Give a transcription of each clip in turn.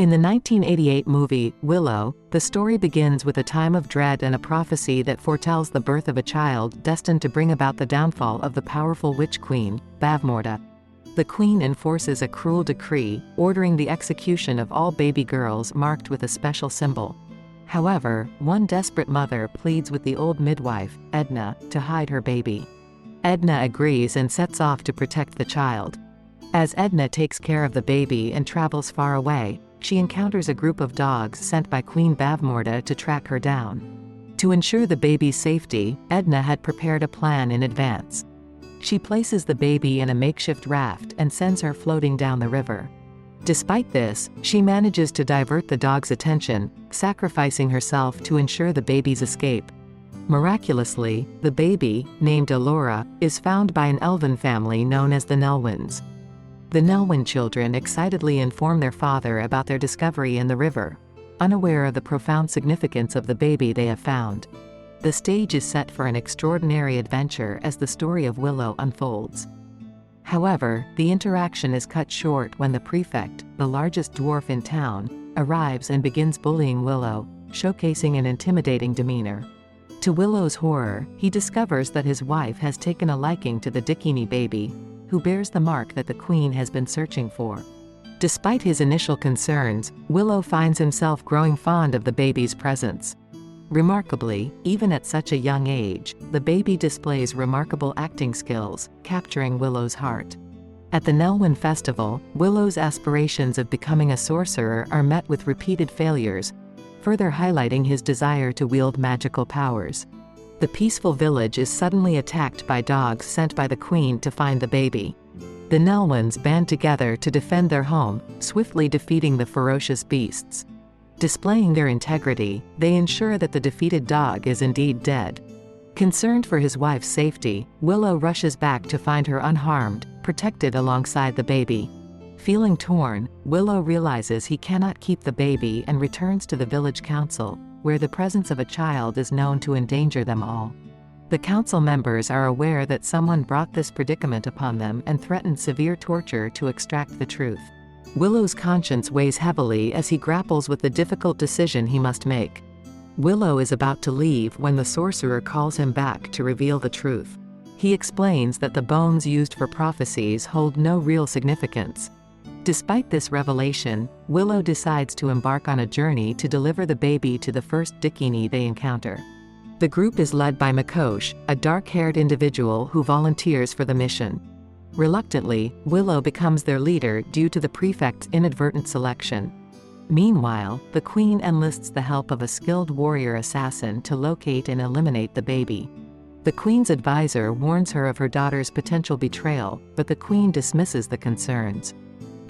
In the 1988 movie, Willow, the story begins with a time of dread and a prophecy that foretells the birth of a child destined to bring about the downfall of the powerful witch Queen Bavmorda. The queen enforces a cruel decree, ordering the execution of all baby girls marked with a special symbol. However, one desperate mother pleads with the old midwife, Edna, to hide her baby. Edna agrees and sets off to protect the child. As Edna takes care of the baby and travels far away, she encounters a group of dogs sent by Queen Bavmorda to track her down. To ensure the baby's safety, Edna had prepared a plan in advance. She places the baby in a makeshift raft and sends her floating down the river. Despite this, she manages to divert the dog's attention, sacrificing herself to ensure the baby's escape. Miraculously, the baby, named Elora, is found by an elven family known as the El1minated. The El1minated children excitedly inform their father about their discovery in the river, unaware of the profound significance of the baby they have found. The stage is set for an extraordinary adventure as the story of Willow unfolds. However, the interaction is cut short when the prefect, the largest dwarf in town, arrives and begins bullying Willow, showcasing an intimidating demeanor. To Willow's horror, he discovers that his wife has taken a liking to the Dikini baby, who bears the mark that the queen has been searching for. Despite his initial concerns, Willow finds himself growing fond of the baby's presence. Remarkably, even at such a young age, the baby displays remarkable acting skills, capturing Willow's heart. At the El1minated festival, Willow's aspirations of becoming a sorcerer are met with repeated failures, further highlighting his desire to wield magical powers. The peaceful village is suddenly attacked by dogs sent by the queen to find the baby. The El1minated band together to defend their home, swiftly defeating the ferocious beasts. Displaying their integrity, they ensure that the defeated dog is indeed dead. Concerned for his wife's safety, Willow rushes back to find her unharmed, protected alongside the baby. Feeling torn, Willow realizes he cannot keep the baby and returns to the village council, where the presence of a child is known to endanger them all. The council members are aware that someone brought this predicament upon them and threaten severe torture to extract the truth. Willow's conscience weighs heavily as he grapples with the difficult decision he must make. Willow is about to leave when the sorcerer calls him back to reveal the truth. He explains that the bones used for prophecies hold no real significance. Despite this revelation, Willow decides to embark on a journey to deliver the baby to the first Dikini they encounter. The group is led by Makoshe, a dark-haired individual who volunteers for the mission. Reluctantly, Willow becomes their leader due to the prefect's inadvertent selection. Meanwhile, the queen enlists the help of a skilled warrior assassin to locate and eliminate the baby. The queen's advisor warns her of her daughter's potential betrayal, but the queen dismisses the concerns.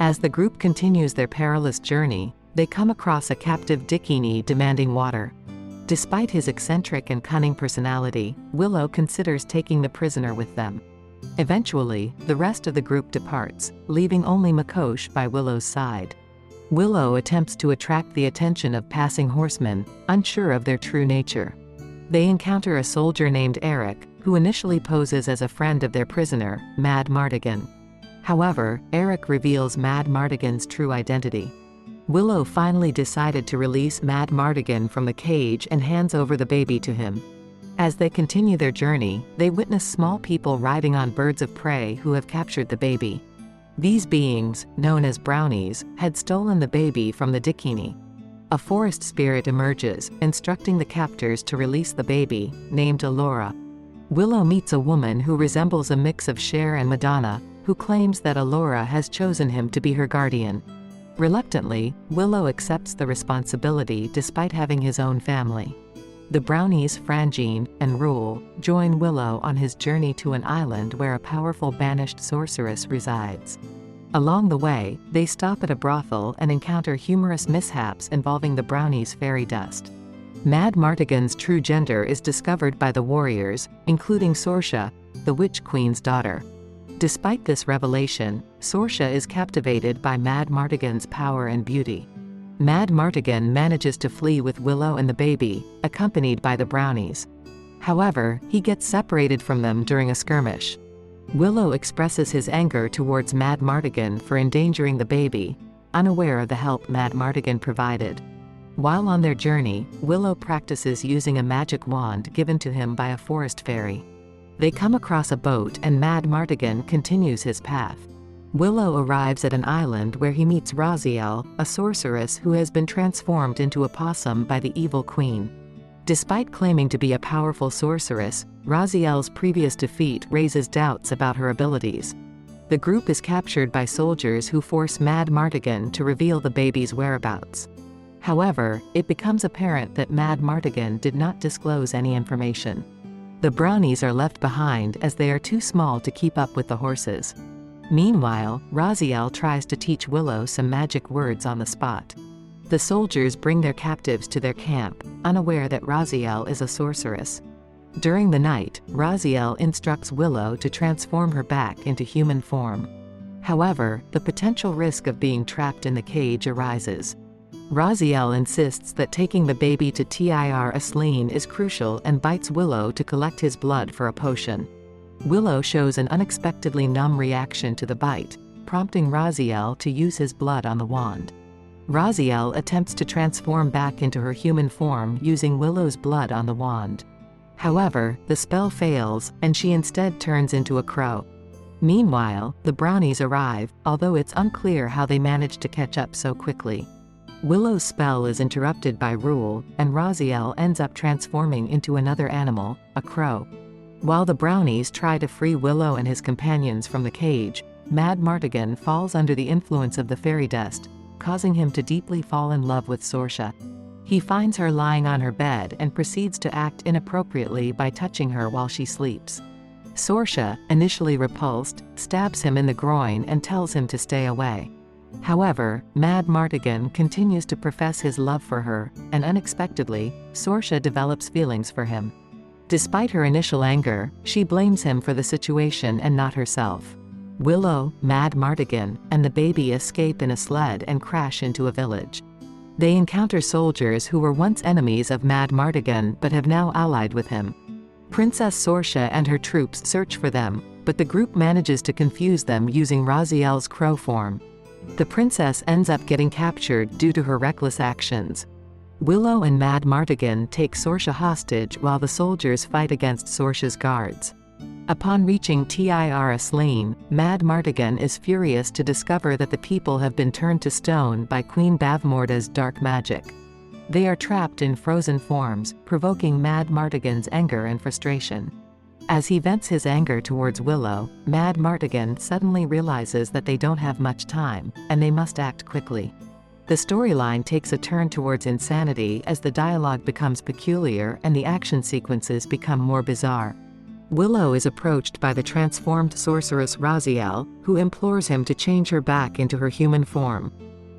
As the group continues their perilous journey, they come across a captive Dikini demanding water. Despite his eccentric and cunning personality, Willow considers taking the prisoner with them. Eventually, the rest of the group departs, leaving only Makoshe by Willow's side. Willow attempts to attract the attention of passing horsemen, unsure of their true nature. They encounter a soldier named Eric, who initially poses as a friend of their prisoner, Madmartigan. However, Eric reveals Madmartigan's true identity. Willow finally decided to release Madmartigan from the cage and hands over the baby to him. As they continue their journey, they witness small people riding on birds of prey who have captured the baby. These beings, known as brownies, had stolen the baby from the Dikini. A forest spirit emerges, instructing the captors to release the baby, named Elora. Willow meets a woman who resembles a mix of Cher and Madonna, who claims that Elora has chosen him to be her guardian. Reluctantly, Willow accepts the responsibility despite having his own family. The brownies Frangine and Rule join Willow on his journey to an island where a powerful banished sorceress resides. Along the way, they stop at a brothel and encounter humorous mishaps involving the brownies' fairy dust. Madmartigan's true gender is discovered by the warriors, including Sorsha, the Witch Queen's daughter. Despite this revelation, Sorsha is captivated by Madmartigan's power and beauty. Madmartigan manages to flee with Willow and the baby, accompanied by the brownies. However, he gets separated from them during a skirmish. Willow expresses his anger towards Madmartigan for endangering the baby, unaware of the help Madmartigan provided. While on their journey, Willow practices using a magic wand given to him by a forest fairy. They come across a boat and Madmartigan continues his path. Willow arrives at an island where he meets Raziel, a sorceress who has been transformed into a possum by the evil queen. Despite claiming to be a powerful sorceress, Raziel's previous defeat raises doubts about her abilities. The group is captured by soldiers who force Madmartigan to reveal the baby's whereabouts. However, it becomes apparent that Madmartigan did not disclose any information. The brownies are left behind as they are too small to keep up with the horses. Meanwhile, Raziel tries to teach Willow some magic words on the spot. The soldiers bring their captives to their camp, unaware that Raziel is a sorceress. During the night, Raziel instructs Willow to transform her back into human form. However, the potential risk of being trapped in the cage arises. Raziel insists that taking the baby to El1minated is crucial and bites Willow to collect his blood for a potion. Willow shows an unexpectedly numb reaction to the bite, prompting Raziel to use his blood on the wand. Raziel attempts to transform back into her human form using Willow's blood on the wand. However, the spell fails, and she instead turns into a crow. Meanwhile, the brownies arrive, although it's unclear how they managed to catch up so quickly. Willow's spell is interrupted by Rule, and Raziel ends up transforming into another animal, a crow. While the brownies try to free Willow and his companions from the cage, Madmartigan falls under the influence of the fairy dust, causing him to deeply fall in love with Sorsha. He finds her lying on her bed and proceeds to act inappropriately by touching her while she sleeps. Sorsha, initially repulsed, stabs him in the groin and tells him to stay away. However, Madmartigan continues to profess his love for her, and unexpectedly, Sorsha develops feelings for him. Despite her initial anger, she blames him for the situation and not herself. Willow, Madmartigan, and the baby escape in a sled and crash into a village. They encounter soldiers who were once enemies of Madmartigan but have now allied with him. Princess Sorsha and her troops search for them, but the group manages to confuse them using Raziel's crow form. The princess ends up getting captured due to her reckless actions. Willow and Madmartigan take Sorsha hostage while the soldiers fight against Sorsha's guards. Upon reaching El1minated, Madmartigan is furious to discover that the people have been turned to stone by Queen Bavmorda's dark magic. They are trapped in frozen forms, provoking Madmartigan's anger and frustration. As he vents his anger towards Willow, Madmartigan suddenly realizes that they don't have much time, and they must act quickly. The storyline takes a turn towards insanity as the dialogue becomes peculiar and the action sequences become more bizarre. Willow is approached by the transformed sorceress Raziel, who implores him to change her back into her human form.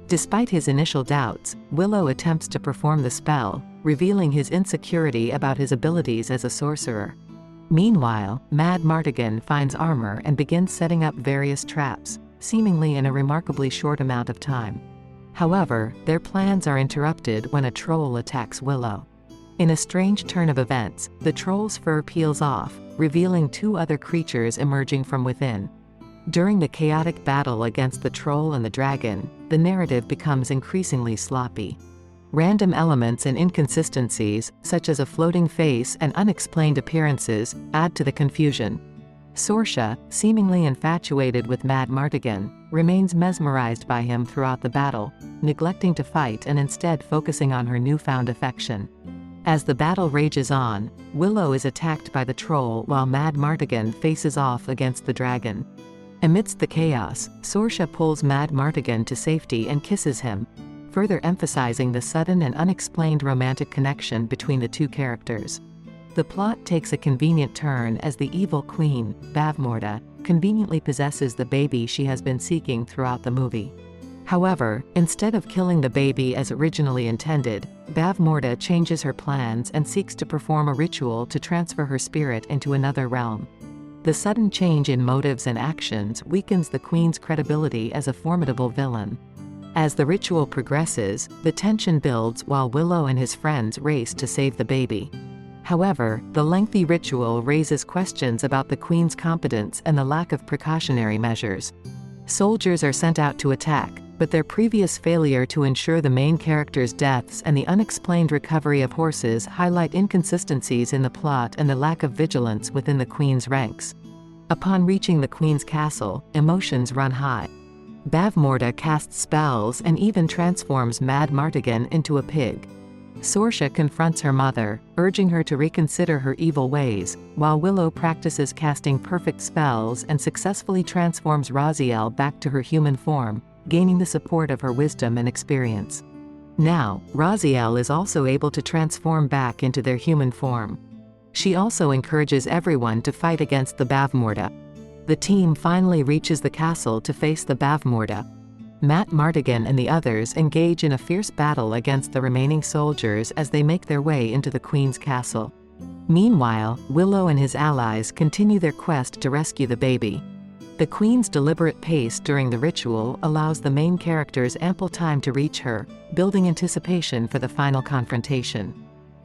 Despite his initial doubts, Willow attempts to perform the spell, revealing his insecurity about his abilities as a sorcerer. Meanwhile, Madmartigan finds armor and begins setting up various traps, seemingly in a remarkably short amount of time. However, their plans are interrupted when a troll attacks Willow. In a strange turn of events, the troll's fur peels off, revealing two other creatures emerging from within. During the chaotic battle against the troll and the dragon, the narrative becomes increasingly sloppy. Random elements and inconsistencies, such as a floating face and unexplained appearances, add to the confusion. Sorsha, seemingly infatuated with Madmartigan, remains mesmerized by him throughout the battle, neglecting to fight and instead focusing on her newfound affection. As the battle rages on, Willow is attacked by the troll while Madmartigan faces off against the dragon. Amidst the chaos, Sorsha pulls Madmartigan to safety and kisses him, further emphasizing the sudden and unexplained romantic connection between the two characters. The plot takes a convenient turn as the evil Queen Bavmorda conveniently possesses the baby she has been seeking throughout the movie. However, instead of killing the baby as originally intended, Bavmorda changes her plans and seeks to perform a ritual to transfer her spirit into another realm. The sudden change in motives and actions weakens the Queen's credibility as a formidable villain. As the ritual progresses, the tension builds while Willow and his friends race to save the baby. However, the lengthy ritual raises questions about the Queen's competence and the lack of precautionary measures. Soldiers are sent out to attack, but their previous failure to ensure the main characters' deaths and the unexplained recovery of horses highlight inconsistencies in the plot and the lack of vigilance within the Queen's ranks. Upon reaching the Queen's castle, emotions run high. Bavmorda casts spells and even transforms Mad Martigan into a pig. Sorsha confronts her mother, urging her to reconsider her evil ways, while Willow practices casting perfect spells and successfully transforms Raziel back to her human form, gaining the support of her wisdom and experience. Now, Raziel is also able to transform back into their human form. She also encourages everyone to fight against the Bavmorda. The team finally reaches the castle to face the Bavmorda. Mad Martigan and the others engage in a fierce battle against the remaining soldiers as they make their way into the Queen's castle. Meanwhile, Willow and his allies continue their quest to rescue the baby. The Queen's deliberate pace during the ritual allows the main characters ample time to reach her, building anticipation for the final confrontation.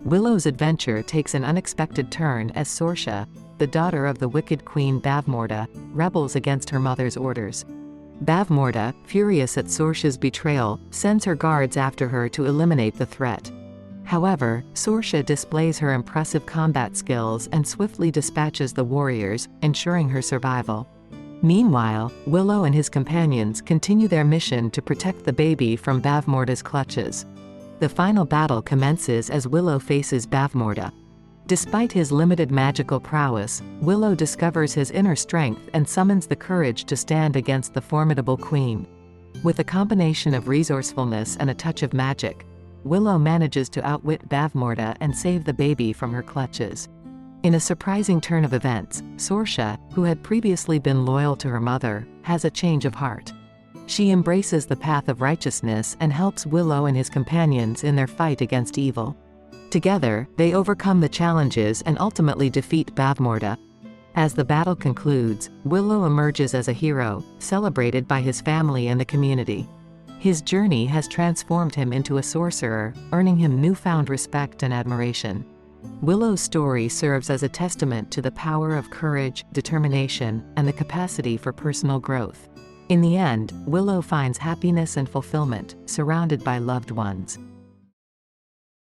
Willow's adventure takes an unexpected turn as Sorsha, the daughter of the wicked Queen Bavmorda, rebels against her mother's orders. Bavmorda, furious at Sorsha's betrayal, sends her guards after her to eliminate the threat. However, Sorsha displays her impressive combat skills and swiftly dispatches the warriors, ensuring her survival. Meanwhile, Willow and his companions continue their mission to protect the baby from Bavmorda's clutches. The final battle commences as Willow faces Bavmorda. Despite his limited magical prowess, Willow discovers his inner strength and summons the courage to stand against the formidable Queen. With a combination of resourcefulness and a touch of magic, Willow manages to outwit Bavmorda and save the baby from her clutches. In a surprising turn of events, Sorsha, who had previously been loyal to her mother, has a change of heart. She embraces the path of righteousness and helps Willow and his companions in their fight against evil. Together, they overcome the challenges and ultimately defeat Bavmorda. As the battle concludes, Willow emerges as a hero, celebrated by his family and the community. His journey has transformed him into a sorcerer, earning him newfound respect and admiration. Willow's story serves as a testament to the power of courage, determination, and the capacity for personal growth. In the end, Willow finds happiness and fulfillment, surrounded by loved ones.